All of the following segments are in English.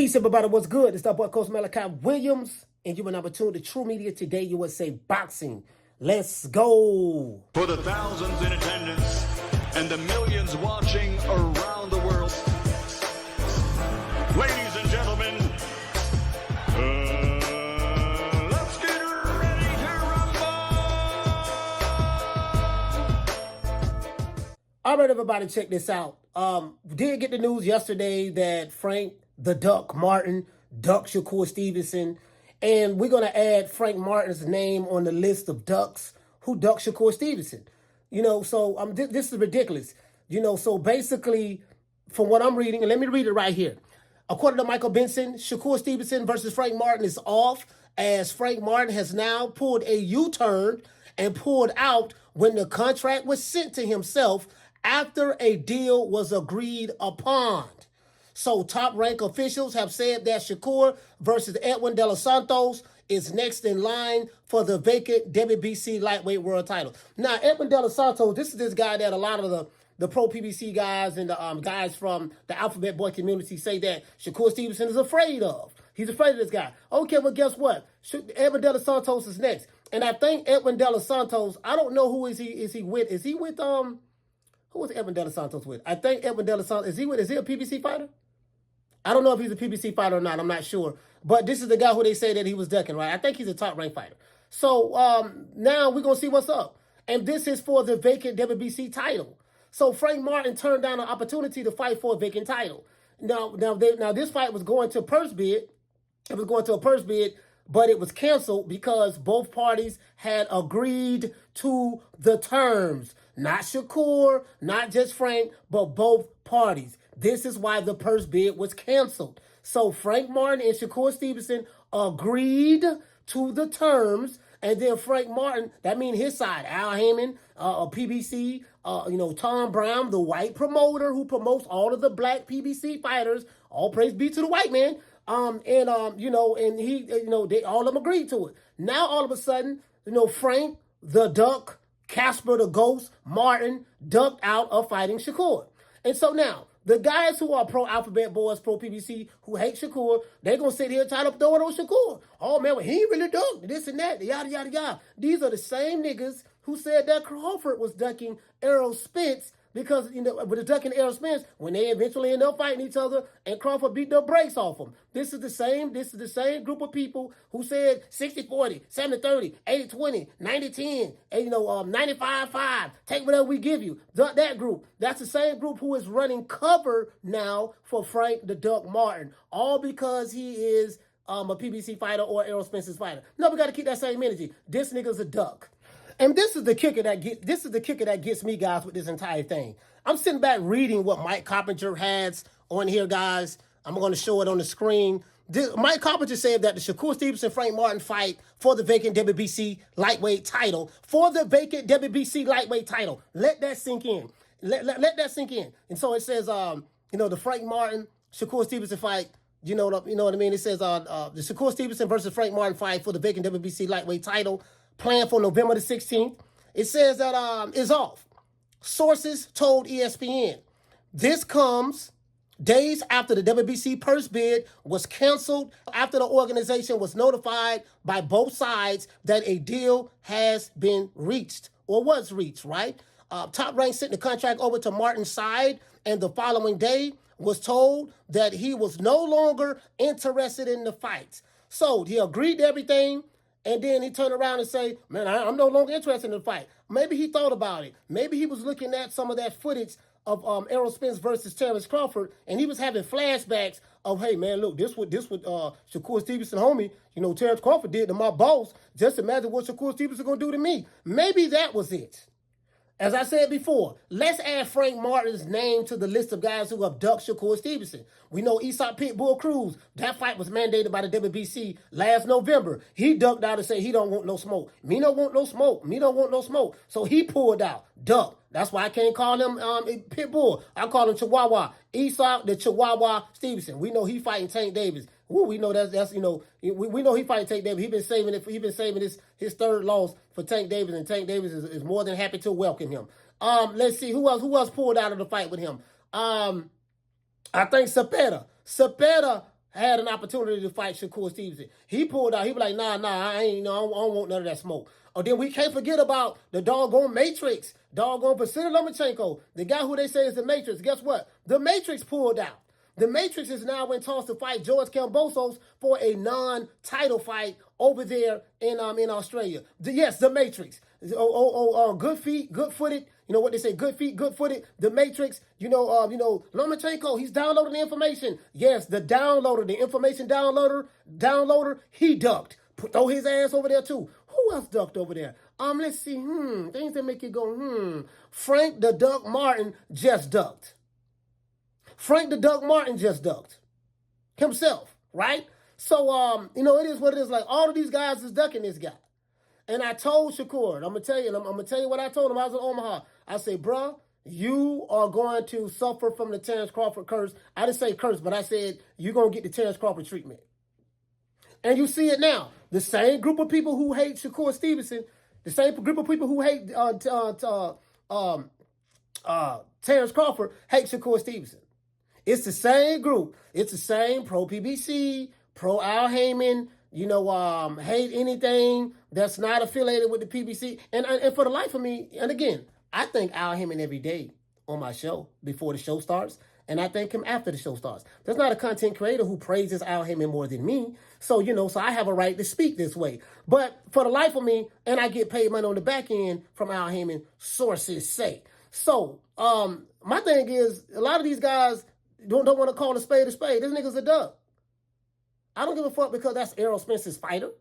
Peace, everybody. What's good? It's that boy, Coach Malachi Williams, and you are number 2 to True Media Today USA Boxing. Let's go. For the thousands in attendance and the millions watching around the world, ladies and gentlemen, let's get ready to rumble. All right, everybody, check this out. Did get the news yesterday that Frank the Duck Martin ducked Shakur Stevenson, and we're going to add Frank Martin's name on the list of ducks who ducked Shakur Stevenson. So this is ridiculous. So basically, from what I'm reading, and let me read it right here. According to Michael Benson, Shakur Stevenson versus Frank Martin is off, as Frank Martin has now pulled a U-turn and pulled out when the contract was sent to himself after a deal was agreed upon. So top-rank officials have said that Shakur versus Edwin De Los Santos is next in line for the vacant WBC Lightweight World Title. Now, Edwin De Los Santos, this is this guy that a lot of the pro PBC guys and the guys from the Alphabet Boy community say that Shakur Stevenson is afraid of. He's afraid of this guy. Okay, well, guess what? Edwin De Los Santos is next. And I think Edwin De Los Santos, I don't know who is he with. Is he with, who was Edwin De Los Santos with? I think Edwin De Los Santos, is he a PBC fighter? I don't know if he's a PBC fighter or not. I'm not sure. But this is the guy who they say that he was ducking, right? I think he's a top-ranked fighter. So now we're going to see what's up. And this is for the vacant WBC title. So Frank Martin turned down an opportunity to fight for a vacant title. Now this fight was going to purse bid. It was going to a purse bid, but it was canceled because both parties had agreed to the terms. Not Shakur, not just Frank, but both parties. This is why the purse bid was canceled. So Frank Martin and Shakur Stevenson agreed to the terms, and then Frank Martin, that means his side, Al Heyman, PBC, Tom Brown, the white promoter who promotes all of the black PBC fighters. All praise be to the white man. And he, they all of them agreed to it. Now all of a sudden, Frank the Duck, Casper the Ghost, Martin ducked out of fighting Shakur. And so now, the guys who are pro-Alphabet Boys, pro-PBC, who hate Shakur, they're going to sit here and try to throw it on Shakur. Oh, man, well, he ain't really ducked, this and that, yada, yada, yada. These are the same niggas who said that Crawford was ducking Errol Spence because, with the ducking Errol Spence, when they eventually end up fighting each other and Crawford beat the brakes off them. This is the same group of people who said 60-40, 70-30, 80-20, 90-10, 95-5, take whatever we give you. That group. That's the same group who is running cover now for Frank the Duck Martin, all because he is a PBC fighter or Errol Spence's fighter. No, we got to keep that same energy. This nigga's a duck. And this is the kicker that gets me, guys, with this entire thing. I'm sitting back reading what Mike Coppinger has on here, guys. I'm going to show it on the screen. Mike Coppinger said that the Shakur Stevenson Frank Martin fight for the vacant WBC Lightweight Title. For the vacant WBC Lightweight Title. Let that sink in. Let that sink in. And so it says, the Frank Martin Shakur Stevenson fight. You know what I mean? It says the Shakur Stevenson versus Frank Martin fight for the vacant WBC Lightweight Title, planned for November the 16th. It says that is off. Sources told ESPN. This comes days after the WBC purse bid was canceled, after the organization was notified by both sides that a deal has been reached, or was reached, right? Top Rank sent the contract over to Martin's side, and the following day was told that he was no longer interested in the fight. So he agreed to everything. And then he turned around and say, man, I'm no longer interested in the fight. Maybe he thought about it. Maybe he was looking at some of that footage of Errol Spence versus Terrence Crawford, and he was having flashbacks of, hey, man, look, this what Shakur Stevenson, homie, Terrence Crawford did to my boss. Just imagine what Shakur Stevenson going to do to me. Maybe that was it. As I said before, let's add Frank Martin's name to the list of guys who abduct Shakur Stevenson. We know Aesop Pitbull Cruz. That fight was mandated by the WBC last November. He ducked out and said he don't want no smoke. Me don't want no smoke. Me don't want no smoke. So he pulled out. Duck. That's why I can't call him Pitbull. I call him Chihuahua. Aesop the Chihuahua Stevenson. We know he fighting Tank Davis. Ooh, we know that's we know he fighting Tank Davis. He been saving his third loss for Tank Davis, and Tank Davis is more than happy to welcome him. Let's see who else pulled out of the fight with him. I think Cepeda had an opportunity to fight Shakur Stevenson. He pulled out. He was like, nah, I don't want none of that smoke. Or then we can't forget about the doggone Matrix, doggone Vasily Lomachenko, the guy who they say is the Matrix. Guess what? The Matrix pulled out. The Matrix is now in talks to fight George Kambosos for a non-title fight over there in Australia. Yes, the Matrix. Good feet, good-footed. You know what they say, good feet, good-footed. The Matrix, Lomachenko, he's downloading the information. Yes, the downloader, the information downloader, he ducked. Throw his ass over there too. Who else ducked over there? Let's see, things that make you go, Frank the Duck Martin just ducked. Frank the Duck Martin just ducked himself, right? So, it is what it is. Like, all of these guys is ducking this guy. And I told Shakur, I'm going to tell you what I told him. I was in Omaha. I said, bruh, you are going to suffer from the Terrence Crawford curse. I didn't say curse, but I said, you're going to get the Terrence Crawford treatment. And you see it now. The same group of people who hate Shakur Stevenson, the same group of people who hate Terrence Crawford hate Shakur Stevenson. It's the same group. It's the same pro-PBC, pro-Al Heyman, hate anything that's not affiliated with the PBC. And for the life of me, and again, I thank Al Heyman every day on my show before the show starts, and I thank him after the show starts. There's not a content creator who praises Al Heyman more than me, so I have a right to speak this way. But for the life of me, and I get paid money on the back end from Al Heyman, sources say. So, my thing is, a lot of these guys don't want to call a spade a spade. This nigga's a duck. I don't give a fuck because that's Errol Spence's fighter.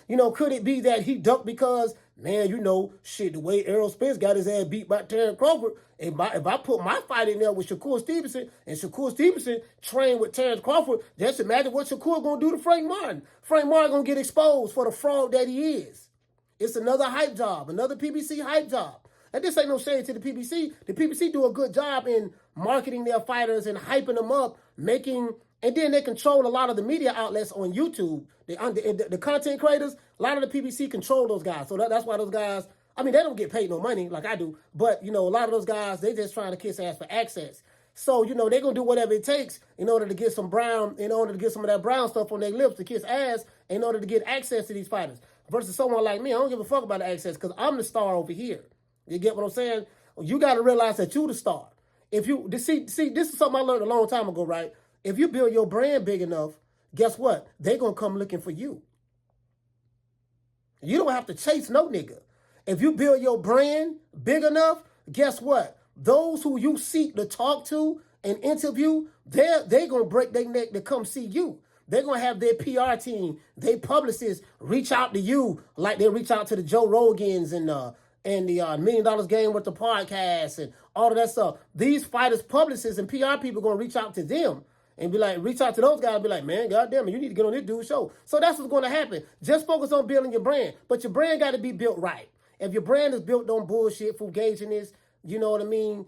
Could it be that he ducked because, man, the way Errol Spence got his ass beat by Terrence Crawford, if I put my fight in there with Shakur Stevenson, and Shakur Stevenson trained with Terrence Crawford, just imagine what Shakur going to do to Frank Martin. Frank Martin going to get exposed for the fraud that he is. It's another hype job, another PBC hype job. And this ain't no shade to the PBC. The PBC do a good job in marketing their fighters and hyping them up, and then they control a lot of the media outlets on YouTube. The content creators, a lot of the PBC control those guys. So that's why those guys, they don't get paid no money like I do. But, a lot of those guys, they just trying to kiss ass for access. So, they're going to do whatever it takes in order to get some of that brown stuff on their lips to kiss ass in order to get access to these fighters. Versus someone like me, I don't give a fuck about the access because I'm the star over here. You get what I'm saying? You got to realize that you the star. See, this is something I learned a long time ago, right? If you build your brand big enough, guess what? They're going to come looking for you. You don't have to chase no nigga. If you build your brand big enough, guess what? Those who you seek to talk to and interview, they're going to break their neck to come see you. They're going to have their PR team, their publicists reach out to you like they reach out to the Joe Rogans and the $1 Million Game with the podcast and all of that stuff. These fighters, publicists, and PR people are going to reach out to them and be like, reach out to those guys and be like, man, goddamn it, you need to get on this dude's show. So that's what's going to happen. Just focus on building your brand. But your brand got to be built right. If your brand is built on bullshit, fugaziness, you know what I mean?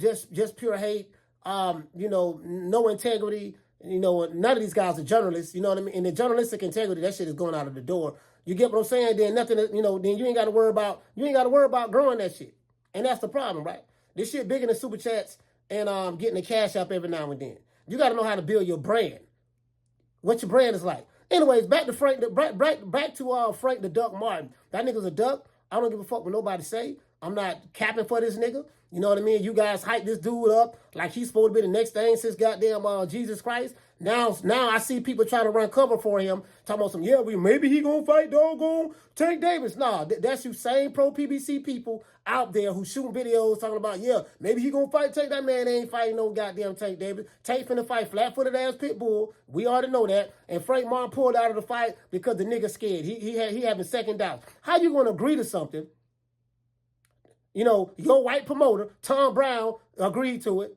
Just pure hate, no integrity, none of these guys are journalists, you know what I mean? And the journalistic integrity, that shit is going out of the door. You get what I'm saying? Then nothing, then you ain't got to worry about growing that shit. And that's the problem, right? This shit bigger than super chats and getting the cash up every now and then. You got to know how to build your brand. What your brand is like. Anyways, back to Frank the Duck Martin. That nigga's a duck. I don't give a fuck what nobody say. I'm not capping for this nigga. You know what I mean? You guys hype this dude up like he's supposed to be the next thing since goddamn Jesus Christ. Now I see people trying to run cover for him, talking about maybe he gonna fight doggone Tank Davis. Nah, that's you same pro-PBC people out there who shooting videos talking about, maybe he gonna fight Tank. That man ain't fighting no goddamn Tank Davis. Tank finna fight flat-footed ass pit bull. We already know that. And Frank Martin pulled out of the fight because the nigga scared. He having second doubts. How you gonna agree to something? Your white promoter, Tom Brown, agreed to it.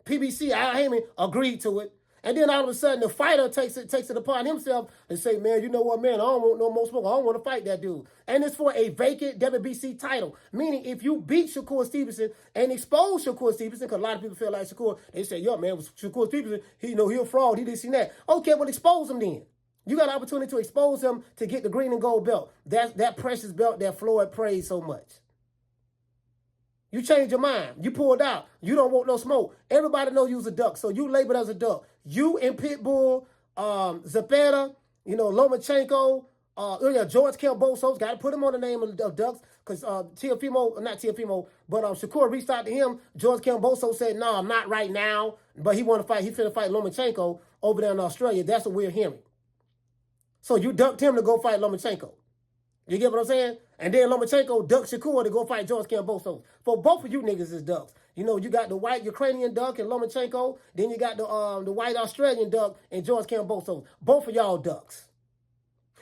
PBC, Al Heyman, agreed to it. And then all of a sudden, the fighter takes it upon himself and say, man, you know what, man, I don't want no more smoke. I don't want to fight that dude. And it's for a vacant WBC title. Meaning, if you beat Shakur Stevenson and expose Shakur Stevenson, because a lot of people feel like Shakur, they say, man, Shakur Stevenson, he a fraud, he this and that. Okay, well, expose him then. You got an opportunity to expose him to get the green and gold belt. That precious belt that Floyd praised so much. You changed your mind. You pulled out. You don't want no smoke. Everybody knows you was a duck, so you labeled as a duck. You and Pitbull, Zepeda, Lomachenko, George Kambosos, got to put him on the name of Ducks, because Shakur reached out to him. George Kambosos said, no, I'm not right now, but he want to fight. He finna fight Lomachenko over there in Australia. That's what we're hearing. So you ducked him to go fight Lomachenko. You get what I'm saying? And then Lomachenko ducked Shakur to go fight George Kambosos. For both of you niggas is ducks. You got the white Ukrainian duck and Lomachenko. Then you got the white Australian duck and George Kambosos. Both of y'all ducks.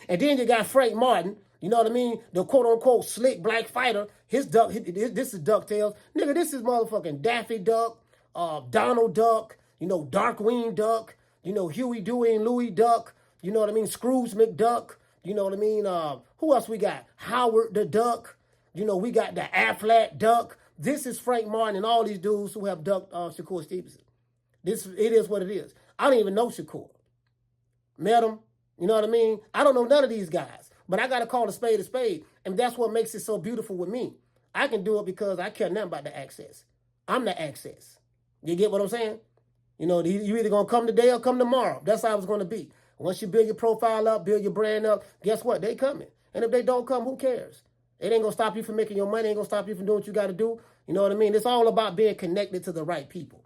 And then you got Frank Martin. You know what I mean? The quote-unquote slick black fighter. His duck, this is DuckTales. Nigga, this is motherfucking Daffy Duck, Donald Duck, Darkwing Duck, Huey, Dewey, and Louie Duck. You know what I mean? Scrooge McDuck. You know what I mean? Who else we got? Howard the Duck. We got the Affleck Duck. This is Frank Martin and all these dudes who have ducked Shakur Stevenson. It is what it is. I don't even know Shakur. Met him. You know what I mean? I don't know none of these guys. But I got to call a spade. And that's what makes it so beautiful with me. I can do it because I care nothing about the access. I'm the access. You get what I'm saying? You either going to come today or come tomorrow. That's how it's going to be. Once you build your profile up, build your brand up, guess what? They coming. And if they don't come, who cares? It ain't going to stop you from making your money. It ain't going to stop you from doing what you got to do. You know what I mean? It's all about being connected to the right people.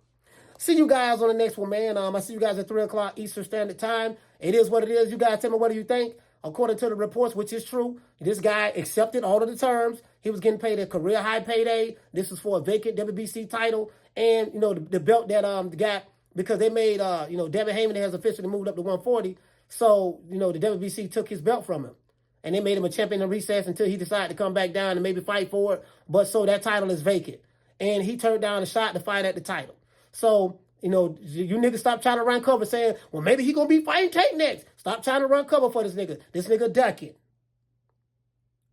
See you guys on the next one, man. I see you guys at 3 o'clock Eastern Standard Time. It is what it is. You guys tell me what do you think. According to the reports, which is true, this guy accepted all of the terms. He was getting paid a career high payday. This was for a vacant WBC title. And, the belt that got, because they made, Devin Heyman has officially moved up to 140. So, the WBC took his belt from him. And they made him a champion in recess until he decided to come back down and maybe fight for it. But so that title is vacant. And he turned down a shot to fight at the title. So, you niggas stop trying to run cover saying, well, maybe he going to be fighting Tate next. Stop trying to run cover for this nigga. This nigga ducking.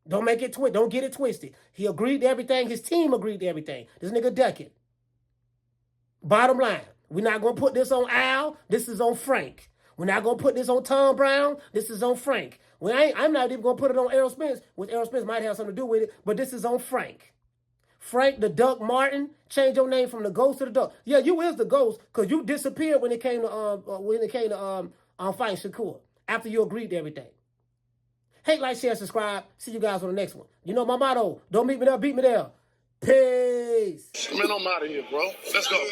Don't make it don't get it twisted. He agreed to everything. His team agreed to everything. This nigga ducking. Bottom line, we're not going to put this on Al. This is on Frank. We're not going to put this on Tom Brown. This is on Frank. I'm not even going to put it on Errol Spence, which Errol Spence might have something to do with it, but this is on Frank. Frank the Duck Martin, change your name from the Ghost to the Duck. Yeah, you is the Ghost because you disappeared when it came to fighting Shakur after you agreed to everything. Hate, like, share, subscribe. See you guys on the next one. My motto: don't meet me there, beat me there. Peace. Man, I'm out of here, bro. Let's go.